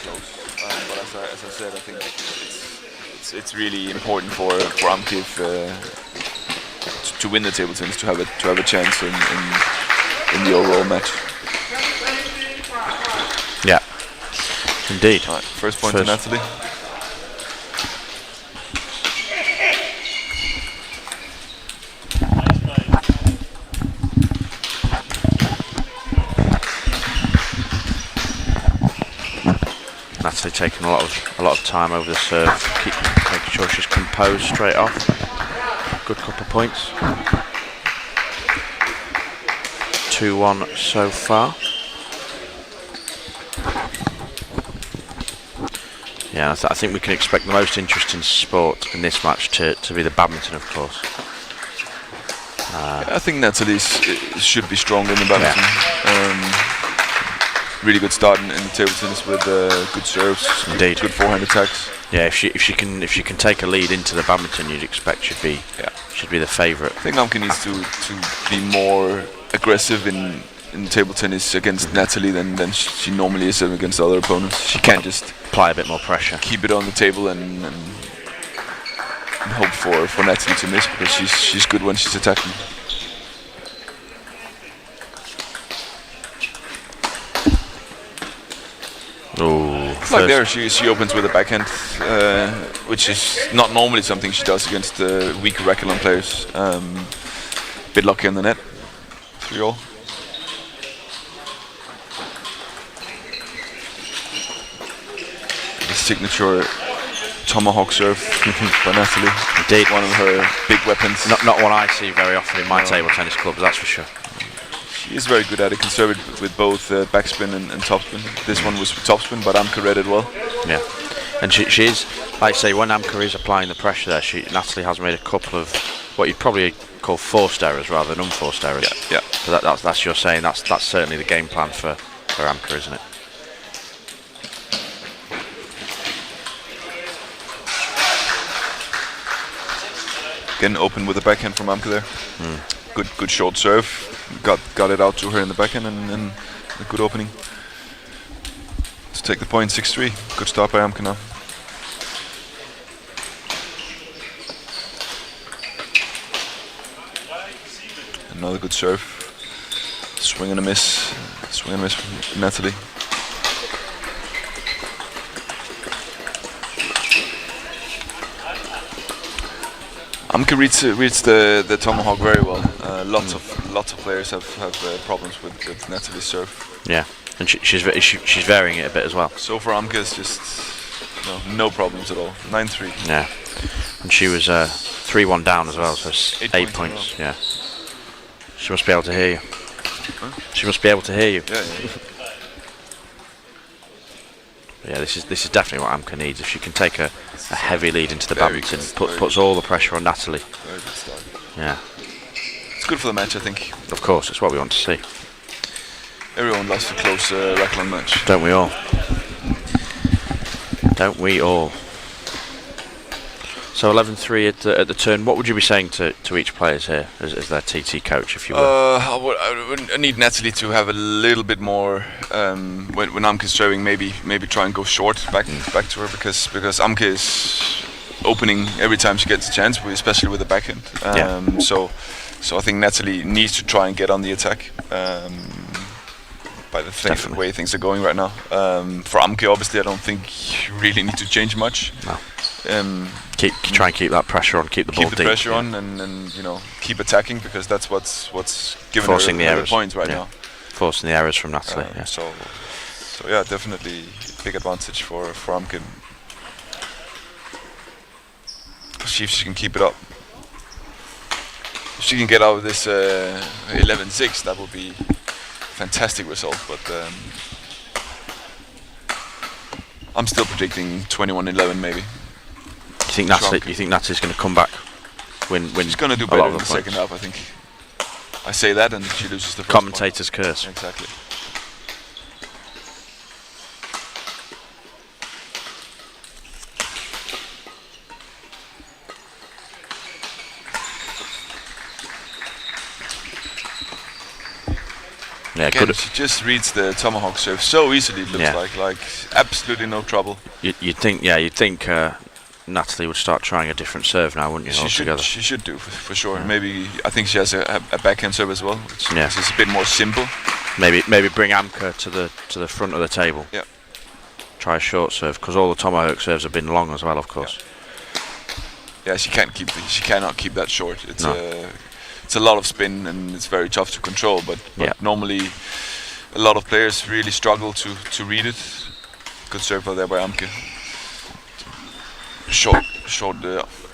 close. But as I said, I think it's really important for Amke to win the table tennis to have a chance in the overall match. Yeah, indeed. All right, first point to Natalie. Natalie taking a lot of time over the serve, making sure she's composed straight off. Good couple of points. 2-1 so far. Yeah, I think we can expect the most interesting sport in this match to be the badminton, of course. I think Natalie should be strong in the badminton. Yeah. Really good start in the table tennis with good serves, indeed, good forehand attacks. Yeah, if she can take a lead into the badminton, you'd expect should be the favourite. I think Amke needs to be more aggressive in table tennis against Natalie than she normally is against other opponents. She can't just apply a bit more pressure, keep it on the table and hope for Natalie to miss, because she's good when she's attacking. Like there, she opens with a backhand, which is not normally something she does against weaker Racketlon players. Bit lucky on the net. 3-all. The signature tomahawk serve by Natalie. Indeed, one of her big weapons. Not one I see very often in my table tennis clubs, that's for sure. She is very good at it, can serve it with both backspin and topspin. This one was with topspin, but Amke read it well. Yeah, and she is, like I say, when Amke is applying the pressure there, Natalie has made a couple of what you'd probably call forced errors rather than unforced errors. Yeah. So that's you're saying that's certainly the game plan for Amke, isn't it? Again, open with the backhand from Amke there. Good short serve. Got it out to her in the backhand and a good opening. Let's take the point, 6-3. Good start by Amke now. Another good serve. Swing and a miss. Swing and a miss from Natalie. Amke reads the tomahawk very well. Lots of players have problems with Natalie's serve. Yeah, and she's varying it a bit as well. So for Amke, it's just no problems at all. 9-3. Yeah, and she was 3-1 down as well, so 8 points. Yeah, she must be able to hear you. Huh? She must be able to hear you. Yeah. Yeah, this is definitely what Amke needs. If she can take a heavy lead into the badminton, puts all the pressure on Natalie. Very good start. Yeah. It's good for the match, I think. Of course, it's what we want to see. Everyone loves a close Racketlon match. Don't we all? Don't we all? So 11-3 at the turn. What would you be saying to each player here as their TT coach, if you will? I need Natalie to have a little bit more when Amke is serving. Maybe try and go short back to her, because Amke is opening every time she gets a chance, especially with the backhand. So I think Natalie needs to try and get on the attack. By the way things are going right now. For Amke, obviously, I don't think you really need to change much. No. Try and keep that pressure on, keep the ball deep. Keep the pressure on, and keep attacking, because that's what's giving forcing her the points right now. Forcing the errors from Natalie. So yeah, definitely big advantage for Amke. See if she can keep it up. If she can get out of this 11-6, that would be a fantastic result. But I'm still predicting 21-11 maybe. You think Natalie's going to come back, win? She's going to do better in the second half, I think. I say that, and she loses the first commentator's point. curse. Exactly. Yeah, Again, good. she just reads the tomahawk serve so easily. It looks like absolutely no trouble. You'd think, Natalie would start trying a different serve now, wouldn't you? She should do for sure. Yeah. Maybe I think she has a backhand serve as well, which is a bit more simple. Maybe bring Amka to the front of the table. Yeah. Try a short serve because all the tomahawk serves have been long as well, of course. Yeah, she cannot keep that short. It's a lot of spin and it's very tough to control. But normally, a lot of players really struggle to read it. Good serve there by Amke. Short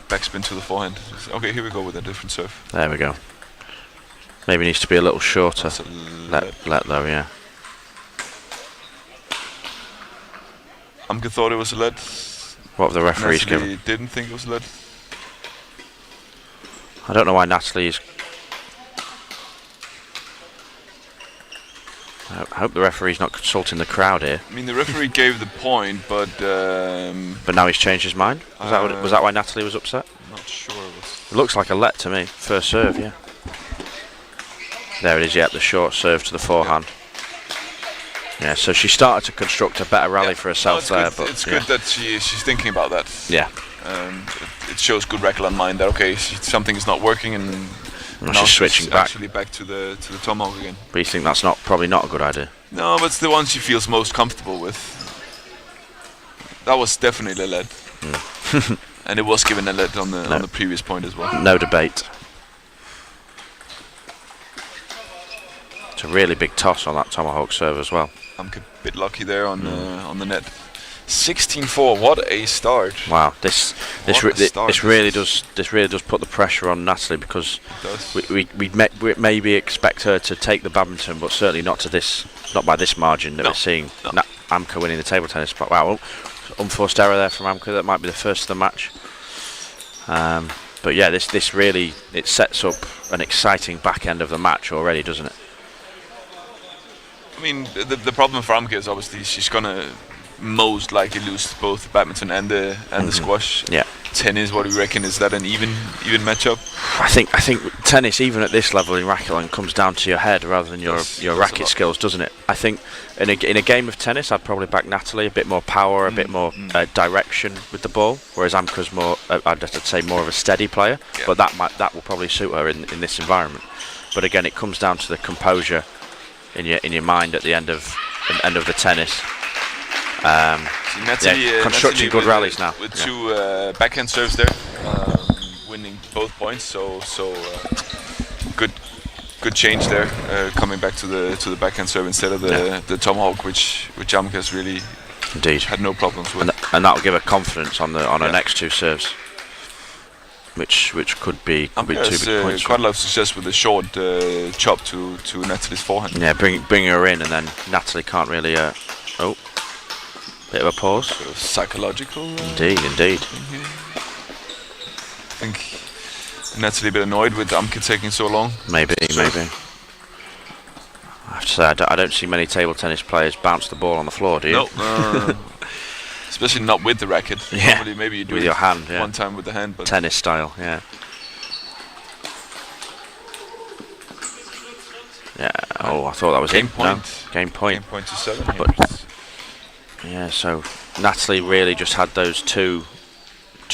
backspin to the forehand. Okay, here we go with a different serve. There we go. Maybe needs to be a little shorter. Let though, yeah. Amke thought it was a lead. What have the referees Natalie given? didn't think it was a lead. I don't know why Natalie is. I hope the referee's not consulting the crowd here. I mean, the referee gave the point, but now he's changed his mind. Was that why Natalie was upset? I'm not sure. It looks like a let to me. First serve, yeah. There it is. Yeah, the short serve to the forehand. Yeah, so she started to construct a better rally for herself there. But it's good that she's thinking about that. Yeah. It shows good Racketlon mind that something is not working and now she's switching back. Actually back to the tomahawk again. But you think that's probably not a good idea? No, but it's the one she feels most comfortable with. That was definitely a lead, and it was given a lead on the previous point as well. No debate. It's a really big toss on that tomahawk serve as well. I'm a bit lucky there on the net. 16-4. What a start! Wow, this really does put the pressure on Natalie because we maybe expect her to take the badminton, but certainly not by this margin that we're seeing. Amka winning the table tennis. But wow, unforced error there from Amka. That might be the first of the match. But yeah, this really sets up an exciting back end of the match already, doesn't it? I mean, the problem for Amke is obviously she's gonna most likely lose both badminton and the squash. Yeah. Tennis, what do you reckon? Is that an even matchup? I think tennis, even at this level in Racketlon, comes down to your head rather than your racket skills, doesn't it? I think in a game of tennis, I'd probably back Natalie. A bit more power, a bit more direction with the ball, whereas Amka's more, I'd say, more of a steady player. Yeah. But that will probably suit her in this environment. But again, it comes down to the composure in your mind at the end of the tennis. Constructing good rallies now with two backhand serves there, winning both points. So good change there, coming back to the backhand serve instead of the tomahawk, which Amka's really had no problems with. And that will give her confidence on her next two serves, which could be 2 big points. Quite a lot of success with the short chop to Natalie's forehand. Yeah, bring her in, and then Natalie can't really. Bit of a pause. Sort of psychological. Indeed. I think Natalie a bit annoyed with Amke taking so long. Maybe. I have to say, I don't see many table tennis players bounce the ball on the floor, do you? No. Especially not with the racket. Yeah. Normally, maybe you do with your hand. Yeah. One time with the hand, but tennis style. Yeah. Yeah. Oh, I thought that was game point. No. Game point. Game point to 7. But yeah, so Natalie really just had those two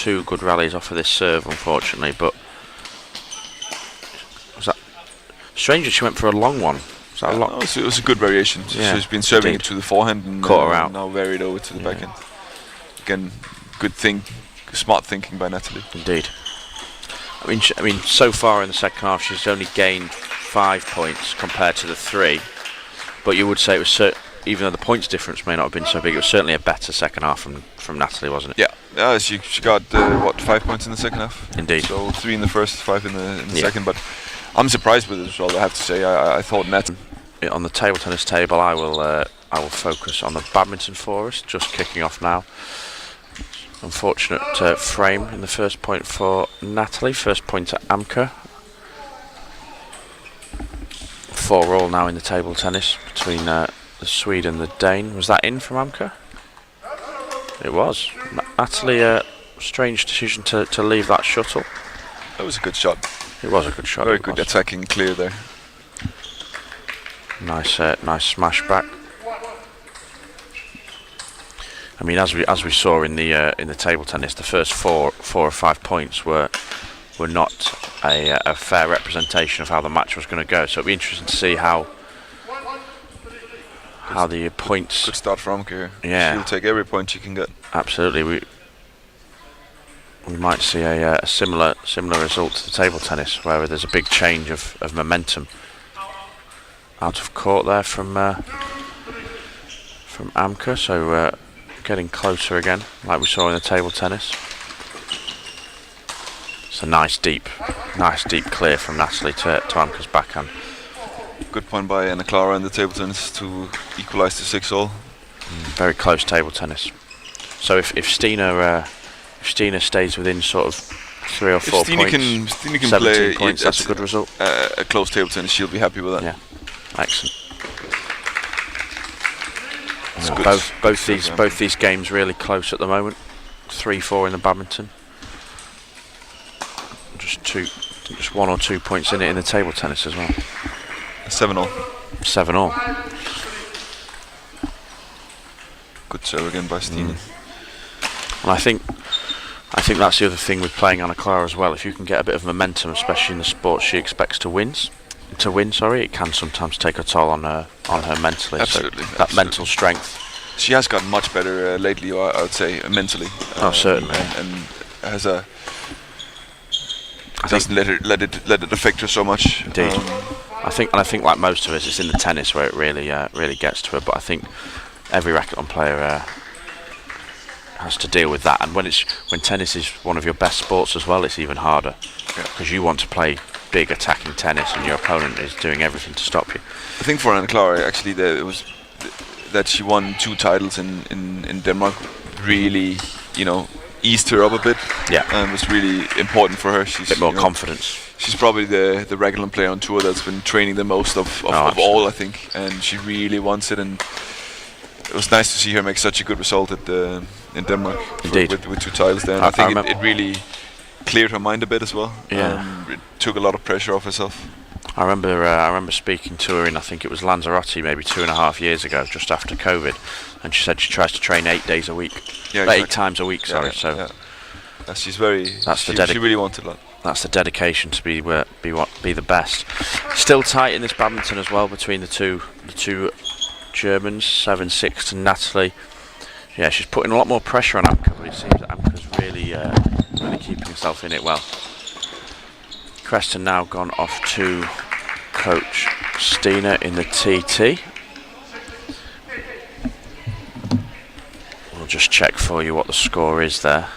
good rallies off of this serve, unfortunately. But was that strange that she went for a long one? Was that a lot? No, it was a good variation. Yeah, she's been serving it to the forehand and caught her out. Now varied over to the backhand. Again, smart thinking by Natalie. Indeed. I mean, so far in the second half, she's only gained 5 points compared to the 3. But you would say it was even though the points difference may not have been so big, it was certainly a better second half from Natalie, wasn't it? Yeah. She got 5 points in the second half. Indeed. So 3 in the first, 5 in the second. But I'm surprised with it as well. I have to say, I thought on the table tennis table, I will focus on the badminton for us. Just kicking off now. Unfortunate frame in the first point for Natalie. First point to Amka. 4-all now in the table tennis between the Swede and the Dane. Was that in from Amka? It was. Natalie, strange decision to leave that shuttle. That was a good shot. It was a good shot. Very good attacking clear there. Nice smash back. I mean, as we saw in the table tennis, the first four or 5 points were not a fair representation of how the match was going to go. So it'll be interesting to see how the points. Good start from here. Yeah, she'll take every point she can get. Absolutely, we might see a similar result to the table tennis, where there's a big change of momentum. Out of court there from Amka, so getting closer again, like we saw in the table tennis. It's a nice deep clear from Natalie to Amka's backhand. Good point by Anna Clara in the table tennis to equalise to 6-all. Very close table tennis. So if Stina stays within sort of 3 or 4 Stina points, Stina can 17 play points, that's a good result. A close table tennis, she'll be happy with that. Yeah, excellent. Good. Both these games really close at the moment. 3-4 in the badminton. Just 1 or 2 points in it in the table tennis as well. 7-all. 7-all. Good serve again by Stina. And I think that's the other thing with playing Anna Clara as well. If you can get a bit of momentum, especially in the sports she expects to win, it can sometimes take a toll on her mentally. Absolutely. So that mental strength. She has gotten much better lately, I would say, mentally. Certainly. And has a. Doesn't let it affect her so much. Indeed. I think like most of us, it's in the tennis where it really gets to her. But I think every Racketlon player has to deal with that. And when tennis is one of your best sports as well, it's even harder, because you want to play big attacking tennis, and your opponent is doing everything to stop you. I think for Anna Clara, actually, it was that she won 2 titles in Denmark. Really, eased her up a bit. Yeah, and was really important for her. She's a bit more confidence. She's probably the Racketlon player on tour that's been training the most of all, I think, and she really wants it. And it was nice to see her make such a good result in Denmark. Indeed, with 2 titles there. And I think it really cleared her mind a bit as well. Yeah, it took a lot of pressure off herself. I remember speaking to her in, I think it was Lanzarote, maybe 2.5 years ago, just after COVID, and she said she tries to train 8 days a week. Yeah, exactly. 8 times a week. Sorry. She's very. She really wanted that. That's the dedication to be the best. Still tight in this badminton as well between the two Germans. 7-6 to Natalie. Yeah, she's putting a lot more pressure on Amka, but it seems that Amka's really keeping herself in it well. Creston now gone off to coach Stina in the TT. We'll just check for you what the score is there.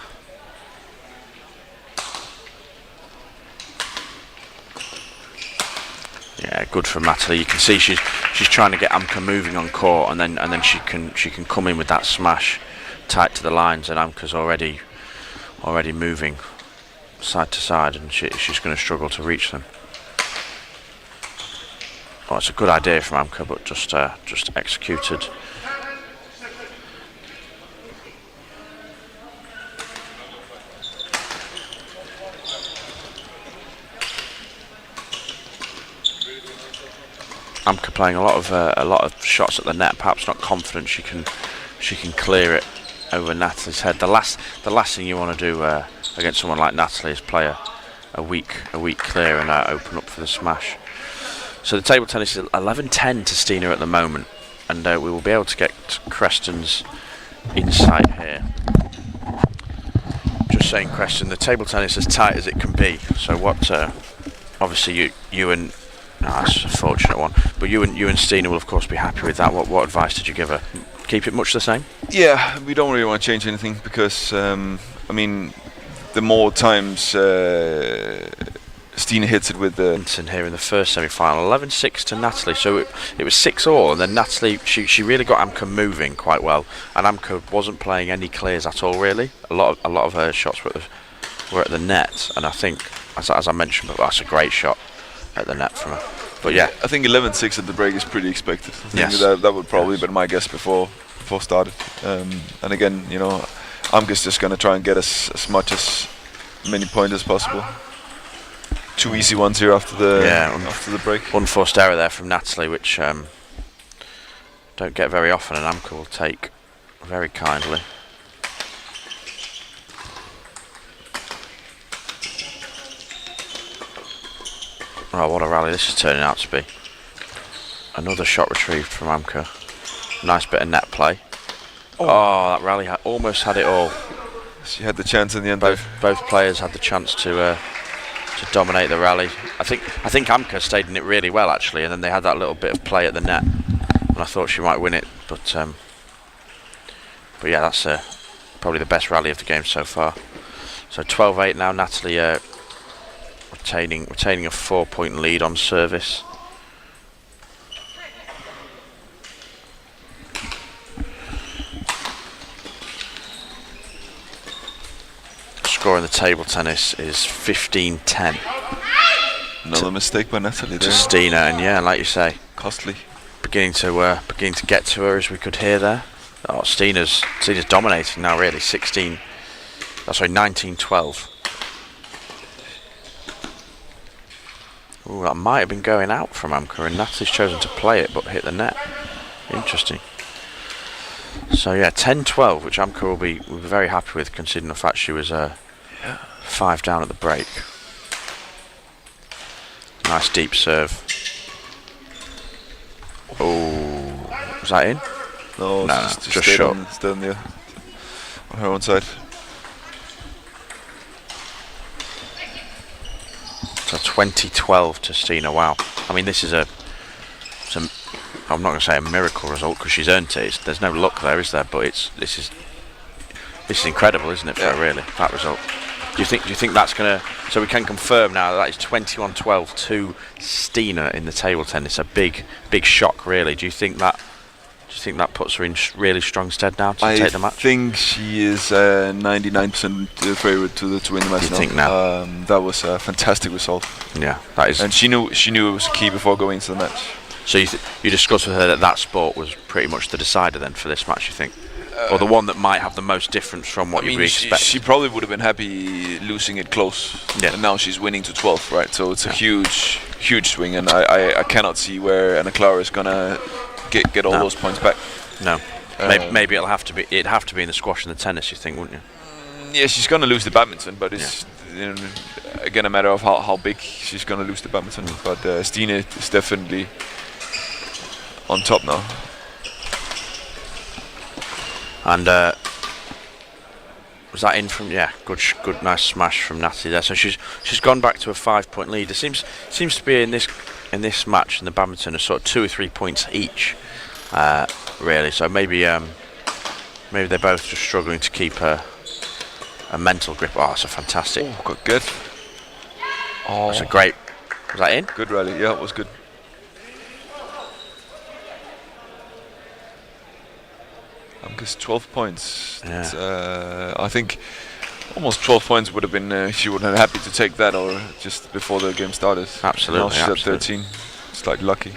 Yeah, good from Natalie. You can see she's trying to get Amka moving on court, and then she can come in with that smash tight to the lines, and Amka's already moving side to side, and she's going to struggle to reach them. Oh, it's a good idea from Amka, but just executed. Amka playing a lot of shots at the net, perhaps not confident she can clear it over Natalie's head. The last thing you want to do against someone like Natalie is play a weak clear and open up for the smash. So the table tennis is 11-10 to Stina at the moment, and we will be able to get Creston's insight here. Just saying, Creston, the table tennis is as tight as it can be. So what? Obviously you and that's a fortunate one, but you and Stina will of course be happy with that. What advice did you give her? Keep it much the same? Yeah, we don't really want to change anything, because I mean, the more times Stina hits it with the here in the first semi-final, 11-6 to Natalie. So it was 6-all, and then Natalie she really got Amka moving quite well, and Amka wasn't playing any clears at all really. A lot of her shots were at the net, and I think as I mentioned, but that's a great shot at the net from her. But yeah, I think 11-6 at the break is pretty expected. I think yes, that would probably been my guess before started. And again, Amka's just going to try and get as many points as possible. 2 easy ones here after the break. Unforced error there from Natalie, which don't get very often, and Amka will take very kindly. Oh, what a rally this is turning out to be. Another shot retrieved from Amka. Nice bit of net play. Oh, that rally almost had it all. She had the chance in the end. Both players had the chance to dominate the rally. I think Amka stayed in it really well actually, and then they had that little bit of play at the net, and I thought she might win it. But yeah, that's probably the best rally of the game so far. So 12-8 now. Natalie retaining a 4-point lead on service. Score in the table tennis is 15-10. Another mistake by Natalie there. To Stina, and yeah, like you say, costly. Beginning to get to her, as we could hear there. Oh, Stina's dominating now, really. 19-12. Ooh, that might have been going out from Amka, and Natalie's chosen to play it but hit the net. Interesting. So yeah, 10-12, which Amka will be very happy with, considering the fact she was 5 down at the break. Nice deep serve. Oh, was that in? No, just short. Stayed on her own side. So 20-12 to Stina. Wow. I mean, this is I'm not going to say a miracle result because she's earned it. There's no luck there, is there? But this is incredible, isn't it? For her, really, that result. Do you think that's going to? So we can confirm now that is 21-12 to Stina in the table tennis. A big shock, really. Do you think that puts her in really strong stead now to take the match? I think she is 99% favourite to win the match. You think now? That was a fantastic result. Yeah, that is. And she knew it was key before going into the match. So you discussed with her that sport was pretty much the decider then for this match, you think? Or the one that might have the most difference from what you expect? She probably would have been happy losing it close. Yeah. And now she's winning to 12, right? So it's a huge swing, and I cannot see where Anna Clara is going to get all those points back. No. Maybe it'd have to be in the squash and the tennis, you think, wouldn't you? Yeah, she's going to lose the badminton, but it's again a matter of how big she's going to lose the badminton. But Stina is definitely on top now. And was that in from? Yeah, good, nice smash from Natalie there. So she's gone back to a 5-point lead. There seems to be in this match in the badminton a sort of 2 or 3 points each, really. So maybe they're both just struggling to keep a mental grip. Oh, it's a fantastic. Oh, good. Oh, it's a great. Was that in? Good rally. Yeah, it was good. Amka's 12 points. Yeah. I think almost 12 points would have been. She would have been happy to take that, or just before the game started. Absolutely. Now she's at 13. Slightly lucky.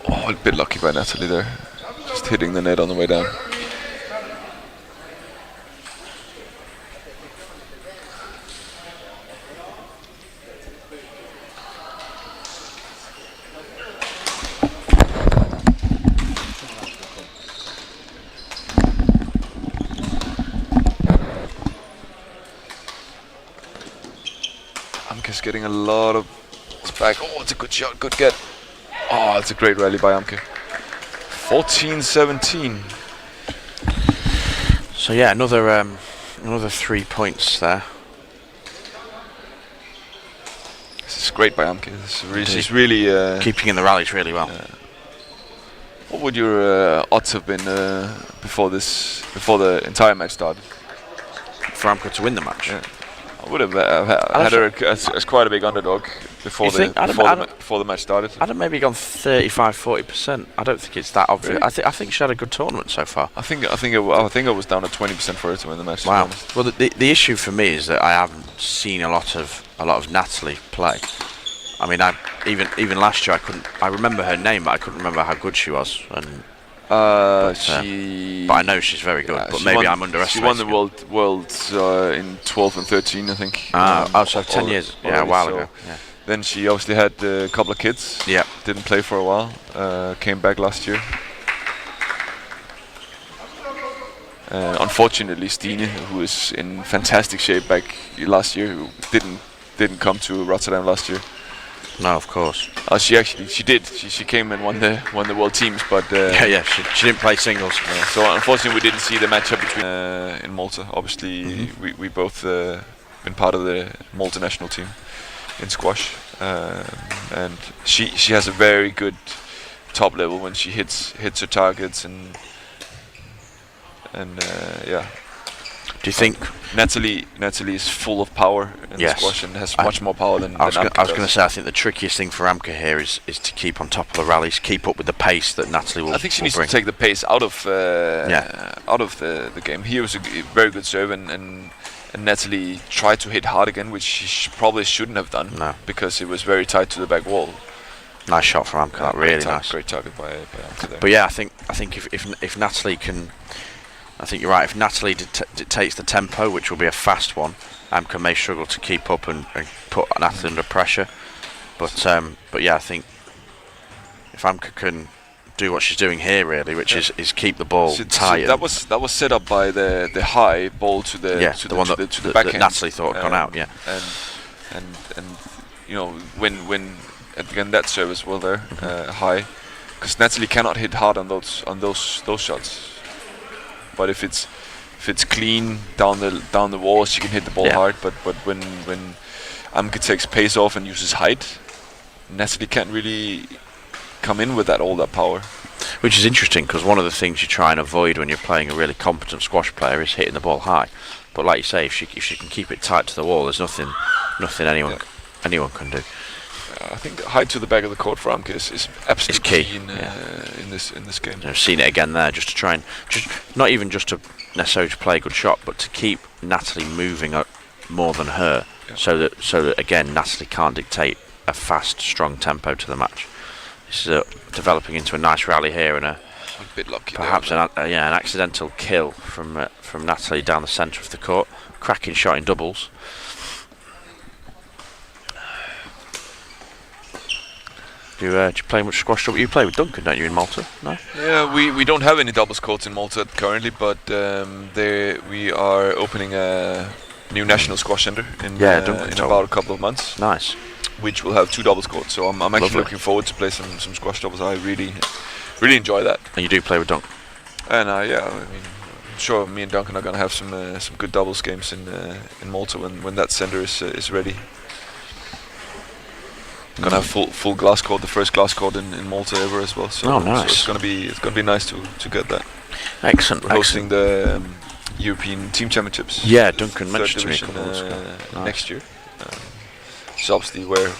Oh, a bit lucky by Natalie there. Just hitting the net on the way down. Amka's getting a lot of. It's back. Oh, it's a good shot. Good get. Oh, it's a great rally by Amka. 14-17. So yeah, another 3 points there. This is great by Amka. She's really keeping in the rallies really well. What would your odds have been before the entire match started? For Amka to win the match? Yeah. I would have had her as quite a big underdog before before the match started. I'd have maybe gone 35-40%. I don't think it's that obvious. Really? I think she had a good tournament so far. I think I was down at 20% for her to win the match. Wow. Well, the issue for me is that I haven't seen a lot of Natalie play. I mean, even last year I remember her name, but I couldn't remember how good she was. And but I know she's very good. But maybe I'm underestimating. She won the worlds in 12 and 13, I think. So 10 years. Yeah, a while ago. Yeah. Then she obviously had a couple of kids. Yeah. Didn't play for a while. Came back last year. Unfortunately, Stine, who is in fantastic shape back last year, who didn't come to Rotterdam last year. No, of course. She did. She came and won the world teams, but she didn't play singles. So unfortunately, we didn't see the matchup between in Malta. Obviously, we both been part of the Malta national team in squash, and she has a very good top level when she hits her targets and yeah. Do you think Natalie is full of power in the squash and has much more power than I was Amke going to say, I think the trickiest thing for Amke here is to keep on top of the rallies, keep up with the pace that Natalie will. I think she needs bring. to take the pace out of the game. Here was a very good serve, and Natalie tried to hit hard again, which she probably shouldn't have done because it was very tight to the back wall. Nice shot from Amke, really nice. Great target by Amke there. But yeah, I think if Natalie can. I think you're right. If Natalie dictates the tempo, which will be a fast one, Amke may struggle to keep up and put Natalie under pressure. But yeah, I think if Amke can do what she's doing here, really, which is keep the ball tight. That was set up by the high ball to the backhand. That Natalie thought had gone out. Yeah. And you know when again that service well there high, because Natalie cannot hit hard on those shots. But if it's clean down the wall, she can hit the ball hard. But when Amke takes pace off and uses height, Natalie can't really come in with all that power. Which is interesting, because one of the things you try and avoid when you're playing a really competent squash player is hitting the ball high. But like you say, if she can keep it tight to the wall, there's nothing anyone can do. I think height to the back of the court for Amke is absolutely key in this game. I've seen it again there, just to try and not even just to necessarily to play a good shot, but to keep Natalie moving up more than her, so that again Natalie can't dictate a fast, strong tempo to the match. This is developing into a nice rally here and a bit lucky. Perhaps an accidental kill from Natalie down the centre of the court. Cracking shot in doubles. Do you play much squash? You play with Duncan, don't you, in Malta? No. Yeah, we don't have any doubles courts in Malta currently, but we are opening a new national squash center in about a couple of months. Nice. Which will have 2 doubles courts. So I'm actually looking forward to play some squash doubles. I really enjoy that. And you do play with Duncan? And yeah, I mean, I'm sure me and Duncan are gonna have some good doubles games in Malta when that center is ready. Gonna have full glass court, the first glass court in Malta ever as well. So, nice. So it's gonna be nice to get that. Excellent. We're hosting the European Team Championships. Yeah, Duncan mentioned to me a couple months ago. Next year. It's obviously where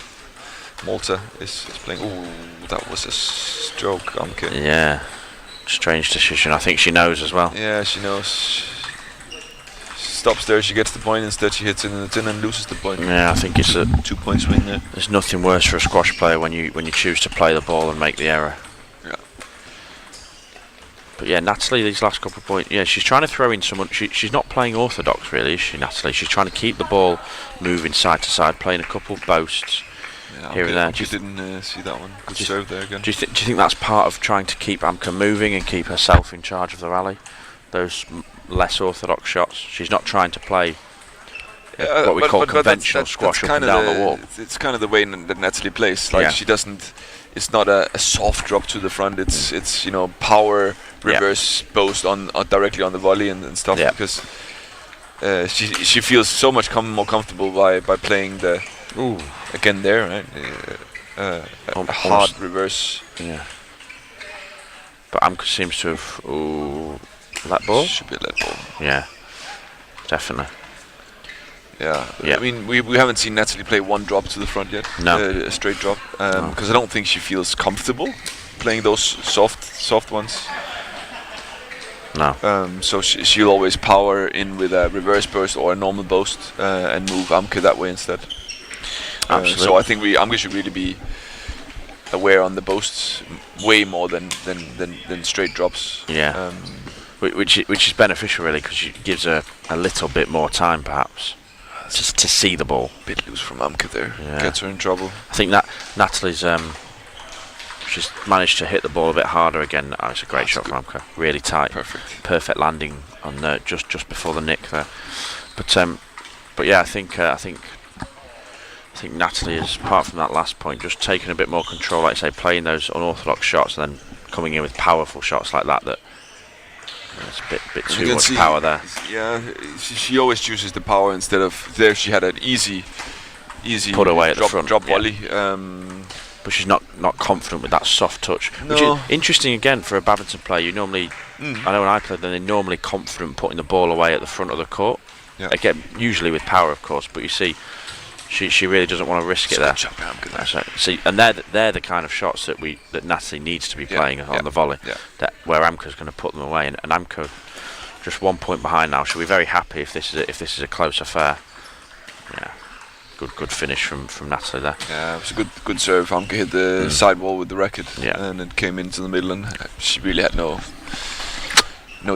Malta is playing. Ooh, that was a stroke, Amke. Yeah, strange decision. I think she knows as well. Yeah, she knows. Stops there, she gets the point, instead she hits it in the tin and loses the point. Yeah, I think it's a 2-point swing there. There's nothing worse for a squash player when you choose to play the ball and make the error. Yeah. But yeah, Natalie, these last couple of points, she's trying to throw in someone. She's not playing orthodox really, is she, Natalie? She's trying to keep the ball moving side to side, playing a couple of boasts here and there. You didn't see that one. Good serve there again. Do you think that's part of trying to keep Amke moving and keep herself in charge of the rally? Those less orthodox shots. She's not trying to play what we call conventional squash up and down the wall. It's kind of the way that Natalie plays. Like she doesn't. It's not a soft drop to the front. It's power reverse boast on directly on the volley and stuff because she feels so much more comfortable by playing the again there right hard reverse. Yeah. But Amke seems to have let ball. Should be a let ball. Yeah, definitely. Yeah. Yeah. I mean, we haven't seen Natalie play one drop to the front yet. No. A straight drop. Because I don't think she feels comfortable playing those soft ones. No. So she'll always power in with a reverse burst or a normal boast and move Amke that way instead. Absolutely. So I think Amke should really be aware on the boasts way more than straight drops. Yeah. Which is beneficial really, because it gives her a little bit more time perhaps just to see the ball. Bit loose from Amke there. Yeah. Gets her in trouble. I think that Natalie's she's managed to hit the ball a bit harder again. Oh, it's a great shot from Amke. Really tight. Perfect landing on just before the nick there. But yeah, I think Natalie is, apart from that last point, just taking a bit more control, like I say, playing those unorthodox shots and then coming in with powerful shots like that. It's a bit too much power there. Yeah, she always chooses the power instead of there. She had an easy put away at the front, drop volley. But she's not confident with that soft touch, no. Which is interesting again for a badminton player. You normally, I know when I played, they're normally confident putting the ball away at the front of the court. Yeah. Again, usually with power, of course. But you see, she really doesn't want to risk it there. See, and they're the kind of shots that Natalie needs to be playing on the volley. Yeah. Where Amke's going to put them away, and Amke just 1 point behind now. She'll be very happy if this is a close affair. Yeah. Good finish from Natalie there. Yeah, it was a good serve. Amke hit the sidewall with the racket, yeah. And it came into the middle, and she really had no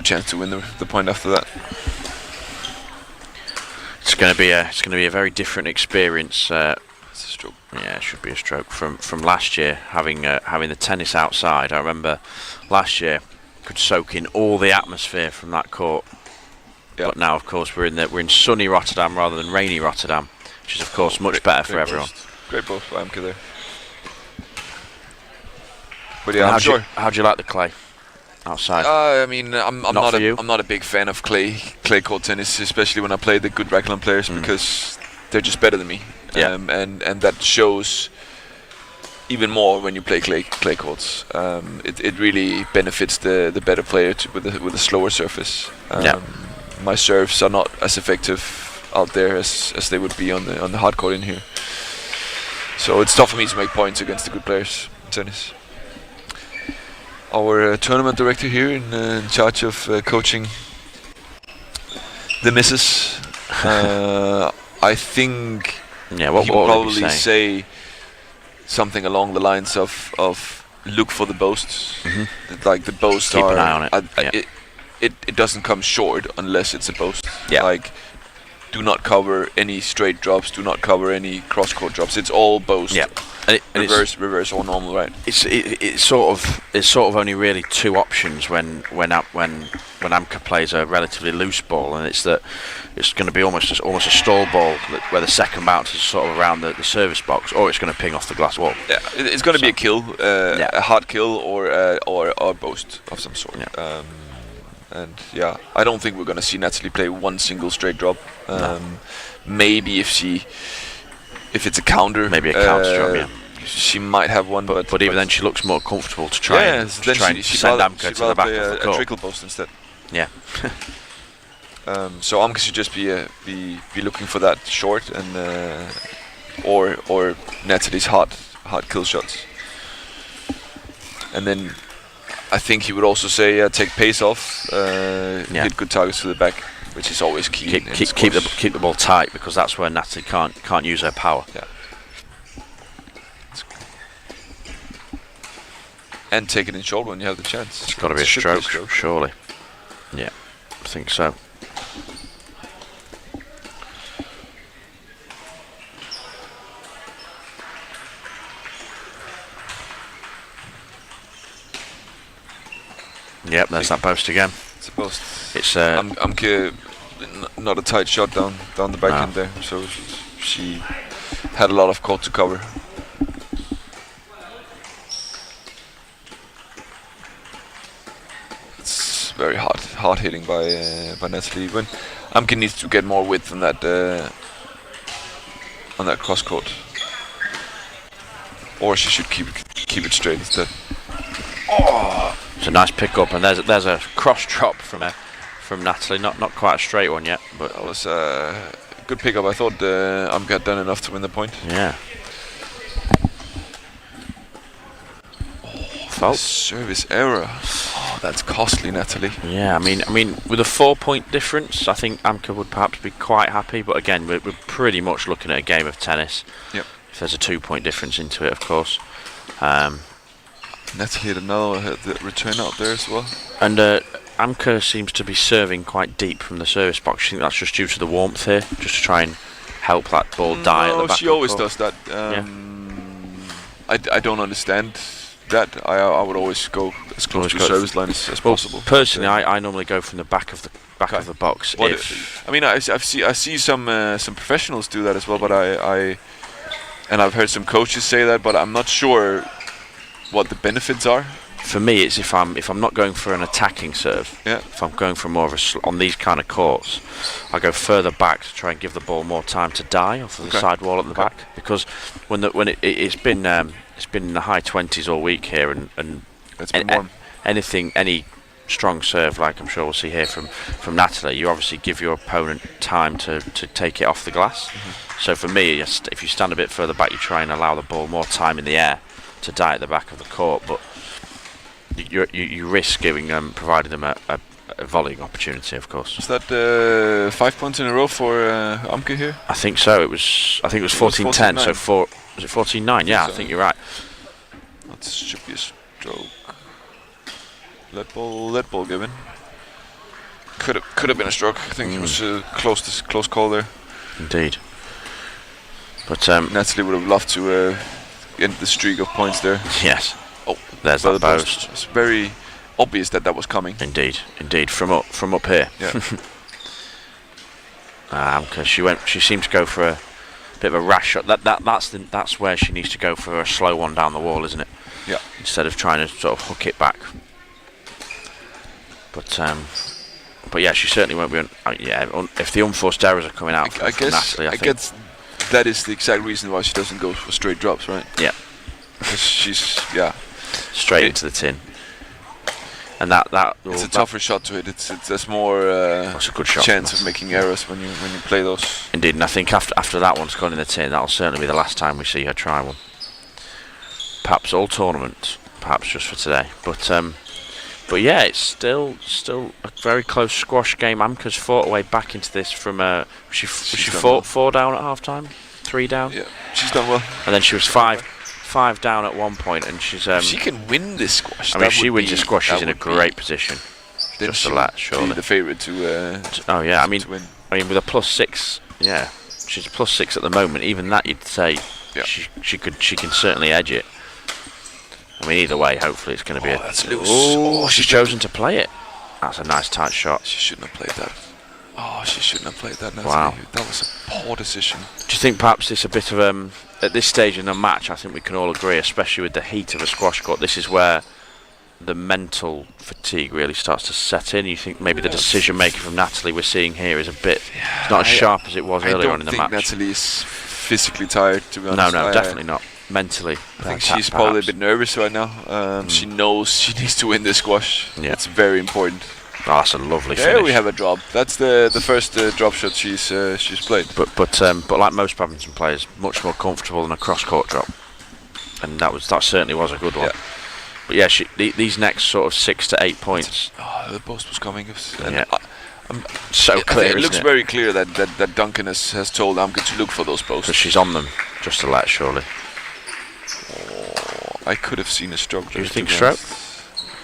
chance to win the point after that. It's going to be a very different experience. It's a stroke. Yeah, it should be a stroke from last year. Having the tennis outside, I remember last year could soak in all the atmosphere from that court. Yep. But now, of course, we're in sunny Rotterdam rather than rainy Rotterdam, which is of course much better for everyone. Great boast by Amke there. But yeah, I'm sure. How do you like the clay outside? I mean, I'm not a big fan of clay court tennis, especially when I play the good Racketlon players, because they're just better than me. Yeah. And that shows even more when you play clay courts. It really benefits the better player with a slower surface. My serves are not as effective out there as they would be on the hard court in here. So it's tough for me to make points against the good players in tennis. Our tournament director here in charge of coaching the misses. I think he would probably say something along the lines of look for the boasts. Like the boasts keep an eye on it. It doesn't come short unless it's a boast. Yeah. Like, do not cover any straight drops. Do not cover any cross court drops. It's all boast. Yeah. Reverse or normal, right? It's sort of only really two options when Amke plays a relatively loose ball, and it's that it's going to be almost a stall ball where the second bounce is sort of around the service box, or it's going to ping off the glass wall. Yeah, it's going to be a kill, a hard kill, or a boast of some sort. Yeah. And yeah, I don't think we're going to see Natalie play one single straight drop. No. Maybe if it's a counter, maybe a counter drop, yeah. She might have one, but even then she looks more comfortable to try and send Amke to the back of the court. A trickle post instead. Yeah. So Amke should just be looking for that short and or Natalie's hard kill shots. And then I think he would also say take pace off, hit good targets to the back, which is always key. Keep the ball tight, because that's where Natalie can't use her power. Yeah. And take it in short when you have the chance. It's got to be a stroke, surely. Yeah, I think so. Yep, there's that post again. It's a post. It's Amke, not a tight shot down the back end there, so she had a lot of court to cover. It's very hard hitting by Natalie. When Amke needs to get more width on that cross court, or she should keep it straight instead. Oh, it's a nice pick up, and there's a cross drop from Natalie. Not quite a straight one yet, but that was good pickup. I thought Amke had done enough to win the point. Yeah. Service error. Oh, that's costly, Natalie. Yeah, I mean, with a 4-point difference, I think Amke would perhaps be quite happy. But again, we're pretty much looking at a game of tennis. Yep. If there's a 2-point difference into it, of course. Natalie had another return out there as well. And Amke seems to be serving quite deep from the service box. I think that's just due to the warmth here, just to try and help that ball die at the back. She always does that. I don't understand that. I would always go as close to the service line as possible. Personally, I normally go from the back of the of the box. I mean, I see some professionals do that as well, but I've heard some coaches say that, but I'm not sure what the benefits are. For me, it's if I'm not going for an attacking serve. Yeah. If I'm going for more of on these kind of courts, I go further back to try and give the ball more time to die off of the side wall at the back. Because when it's been in the high 20s all week here, and it's been warm. Any strong serve, like I'm sure we'll see here from Natalie, you obviously give your opponent time to take it off the glass. So for me, if you stand a bit further back, you try and allow the ball more time in the air to die at the back of the court, but you risk providing them a volleying opportunity, of course. Is that 5 points in a row for Amke here? I think so. It was 14-10. So was it 14-9? Yeah, I think you're right. That should be a stroke. Let ball given. Could have been a stroke. I think it was a close call there. Indeed. But Natalie would have loved to end the streak of points there. Yes. Oh, there's that post. It's very obvious that was coming. Indeed. From up here. Yeah. Because she seemed to go for a bit of a rash shot. That's where she needs to go for a slow one down the wall, isn't it? Yeah. Instead of trying to sort of hook it back. But yeah, she certainly won't be. If the unforced errors are coming out from Natalie, I think. Guess that is the exact reason why she doesn't go for straight drops, right? Yeah. Because she's straight into the tin. And it's a tougher shot to hit. There's more that's a good shot. Chance of making errors when you play those. Indeed, and I think after that one's gone in the tin, that'll certainly be the last time we see her try one. Perhaps all tournament, perhaps just for today. But yeah, it's still a very close squash game. Amke's fought her way back into this from she fought 4 down at half time, 3 down. Yeah, she's done well. And then she was 5 down at one point, and she's. She can win this squash. I mean, if she wins this squash, she's in a great position. Then just a lot, surely. Be the favourite to. Oh yeah, to win. I mean, with a +6, yeah, she's a +6 at the moment. Even that, you'd say, she can certainly edge it. I mean, either way, hopefully it's going to be that's loose. Oh, she's chosen to play it. That's a nice tight shot. She shouldn't have played that. Oh, she shouldn't have played that. Wow. That was a poor decision. Do you think perhaps it's a bit of at this stage in the match, I think we can all agree, especially with the heat of a squash court, this is where the mental fatigue really starts to set in. You think maybe the decision making from Natalie we're seeing here is a bit it's not as sharp as it was earlier on in the match. I don't think Natalie is physically tired, to be honest. No, definitely not. Mentally, I think she's probably a bit nervous right now. She knows she needs to win this squash. Yeah. It's very important. Oh, that's a lovely finish. There we have a drop. That's the first drop shot she's played. But like most badminton players, much more comfortable than a cross court drop, and that certainly was a good one. Yeah. But yeah, these next sort of 6 to 8 points. The post was coming. So clear. It looks very clear that Duncan has told Amke to look for those posts. Because she's on them, just a let, surely. I could have seen a stroke. Do you think stroke?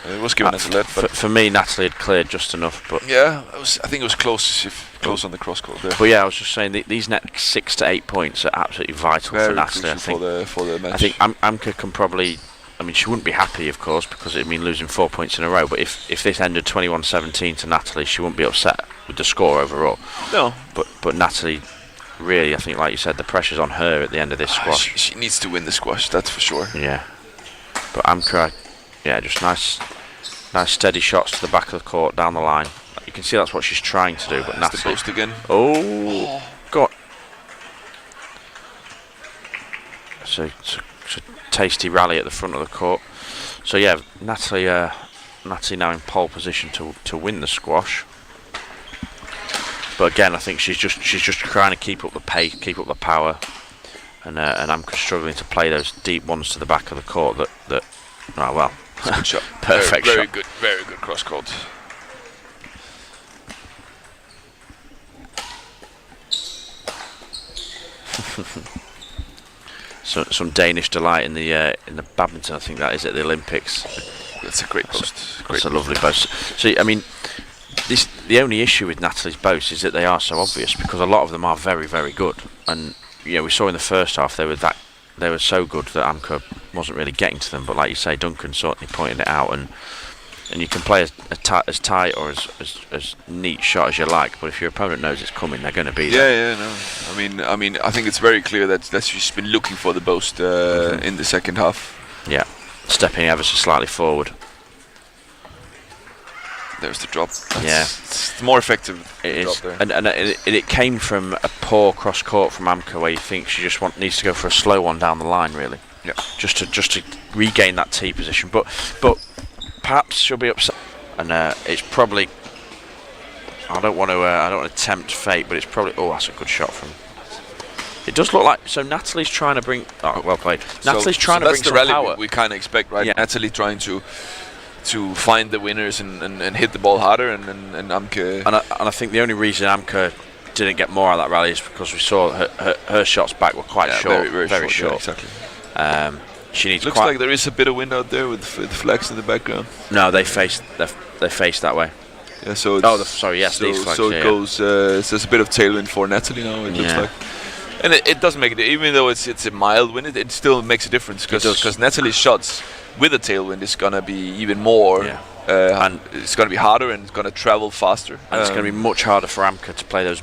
It was given as a let, but for me, Natalie had cleared just enough. But yeah, I think it was close on the cross court there. But yeah, I was just saying these next 6 to 8 points are absolutely vital for Natalie. I think for the match. I think Amke can probably. I mean, she wouldn't be happy, of course, because it'd mean losing 4 points in a row. But if this ended 21-17 to Natalie, she wouldn't be upset with the score overall. No. But Natalie, really, I think, like you said, the pressure's on her at the end of this squash. She needs to win the squash, that's for sure. Yeah. But Amke, just nice steady shots to the back of the court, down the line. You can see that's what she's trying to do, but Natalie. The post again. Oh, God. So it's a tasty rally at the front of the court. So yeah, Natalie now in pole position to win the squash. But again, I think she's just trying to keep up the pace, keep up the power, and Amka's struggling to play those deep ones to the back of the court. That oh well, good shot. Perfect very shot. good, very good cross court. So, some Danish delight in the badminton. I think that is at the Olympics. That's a great post. That's a lovely post. So I mean, the only issue with Natalie's posts is that they are so obvious, because a lot of them are very, very good. And we saw in the first half they were so good that Amka wasn't really getting to them. But like you say, Duncan certainly pointed it out, and you can play as tight or as neat shot as you like. But if your opponent knows it's coming, they're going to be there. Yeah, no. I mean, I think it's very clear that she's been looking for the post in the second half. Yeah, stepping ever so slightly forward. There's the drop. It's more effective. It is, drop there. and it came from a poor cross court from Amka, where you think she just needs to go for a slow one down the line, really. Yeah. Just to regain that tee position, but perhaps she'll be upset, and it's probably. I don't want to tempt fate, but it's probably. Oh, that's a good shot from. It does look like Natalie's trying to bring. Oh, well played. Natalie's trying to bring some rally power. we kind of expect, right? Yeah. Natalie trying to find the winners and hit the ball harder, and Amka. And I think the only reason Amka didn't get more out of that rally is because we saw her shots back were quite short, very short. Yeah, exactly. She needs. Looks like there is a bit of wind out there with flags in the background. No, they face that way. Yeah, so. These flags. So it goes. So there's a bit of tailwind for Natalie now. It looks like. And it does make it, even though it's a mild wind, it still makes a difference, because Natalie's shots with a tailwind is gonna be even more, and it's gonna be harder and it's gonna travel faster, and it's gonna be much harder for Amka to play those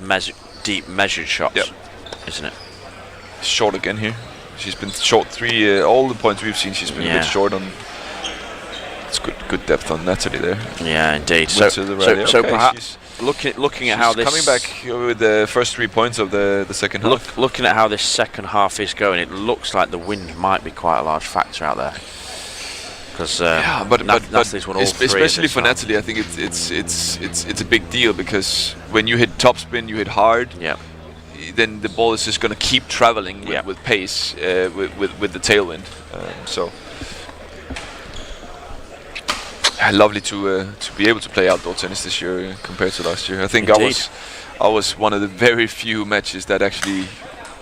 deep measured shots, isn't it? Short again here. She's been short 3. All the points we've seen, she's been a bit short on. It's good depth on Natalie there. Yeah, indeed. So perhaps. Looking at how this coming back with the first 3 points of the second half. Looking at how this second half is going, it looks like the wind might be quite a large factor out there. Because but Natalie's won all especially three for Natalie, I think it's a big deal, because when you hit topspin, you hit hard. Yeah. Then the ball is just going to keep traveling with pace with the tailwind. So. Lovely to be able to play outdoor tennis this year compared to last year. I think I was one of the very few matches that actually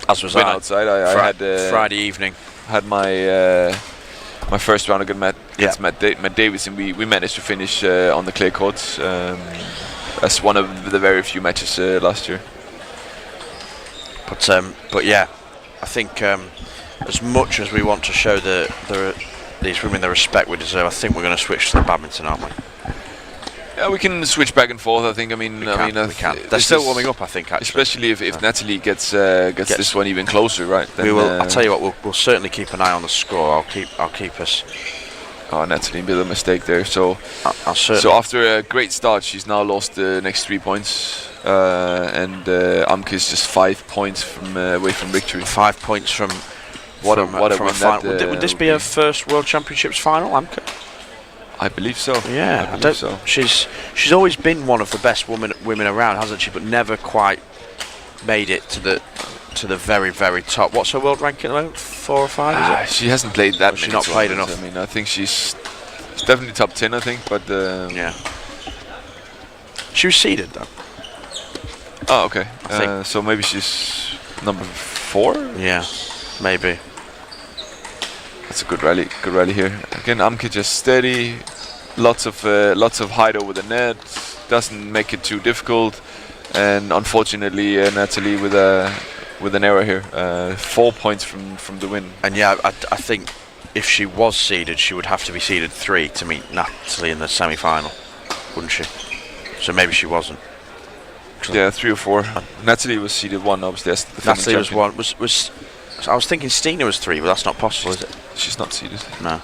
went outside. I had Friday evening. Had my my first round against Matt Davis, and we managed to finish on the clay courts as one of the very few matches last year. But yeah, I think as much as we want to show these women the respect we deserve, I think we're going to switch to the badminton, aren't we? Yeah, we can switch back and forth. I think. We can. They're still warming up, I think. Actually, especially if Natalie gets this one even closer, right? Then we will. I'll tell you what. We'll certainly keep an eye on the score. I'll keep us. Oh, Natalie made a mistake there. So after a great start, she's now lost the next 3 points, and Amka is just 5 points from away from victory. 5 points from. What a final. Would this be her first World Championships final, Amka? I believe so. Yeah, I believe so. She's always been one of the best women around, hasn't she? But never quite made it to the very, very top. What's her world ranking at the moment? 4 or 5? Is it? She hasn't played that. She's not played enough. I mean, I think she's definitely top 10. I think, but yeah. She was seeded though. Oh, okay. So maybe she's number 4. Yeah, maybe. That's a good rally here. Again, Amka just steady, lots of height over the net, doesn't make it too difficult, and unfortunately Natalie with an error here, 4 points from the win. And yeah, I think if she was seeded, she would have to be seeded 3 to meet Natalie in the semi-final, wouldn't she? So maybe she wasn't. Yeah, 3 or 4. Natalie was seeded 1, obviously. That's the Natalie was 1. I was thinking Stina was 3, but that's not possible, is it? She's not seeded. No.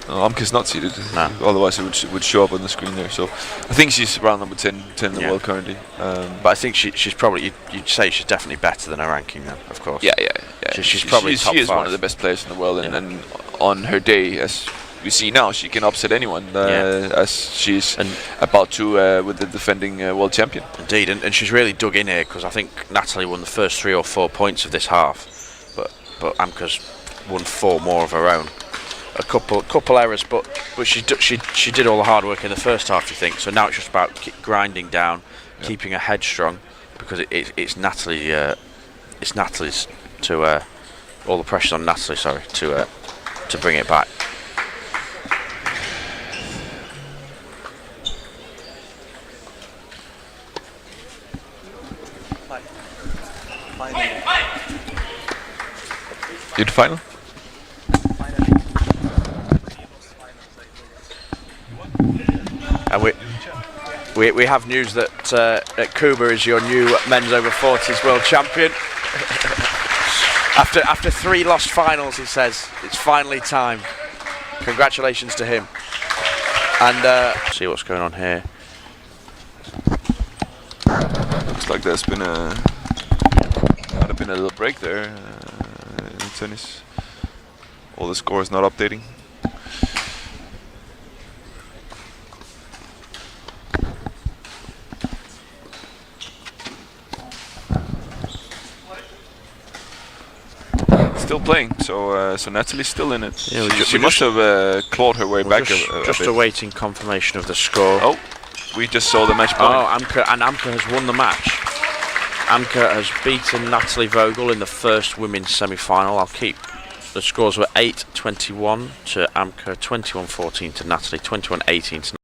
Amka's not seeded. No. Otherwise it would show up on the screen there. So I think she's around number 10 in the world currently. But I think she's probably, you'd say she's definitely better than her ranking then, of course. Yeah. She's probably top 5. She is one of the best players in the world, and on her day, as we see now, she can upset anyone, as she's And about to with the defending world champion. indeed, and she's really dug in here, because I think Natalie won the first 3 or 4 points of this half, but Amka's won 4 more of her own. A couple errors, but she did all the hard work in the first half, you think. So now it's just about grinding down, keeping her head strong, because it's Natalie. It's Natalie's to all the pressure's on Natalie. Sorry, to bring it back. Did final? And we have news that Kuba is your new men's over 40s world champion. After 3 lost finals, he says it's finally time. Congratulations to him. And see what's going on here. Looks like there's been might have been a little break there in tennis. All the score is not updating. Still playing, so Natalie's still in it. Yeah, she must have clawed her way back just a bit. Awaiting confirmation of the score. Oh, we just saw the match point. Oh, Amka has won the match. Amka has beaten Natalie Vogel in the first women's semi-final. I'll keep the scores were 8-21 to Amka, 21-14 to Natalie, 21-18 to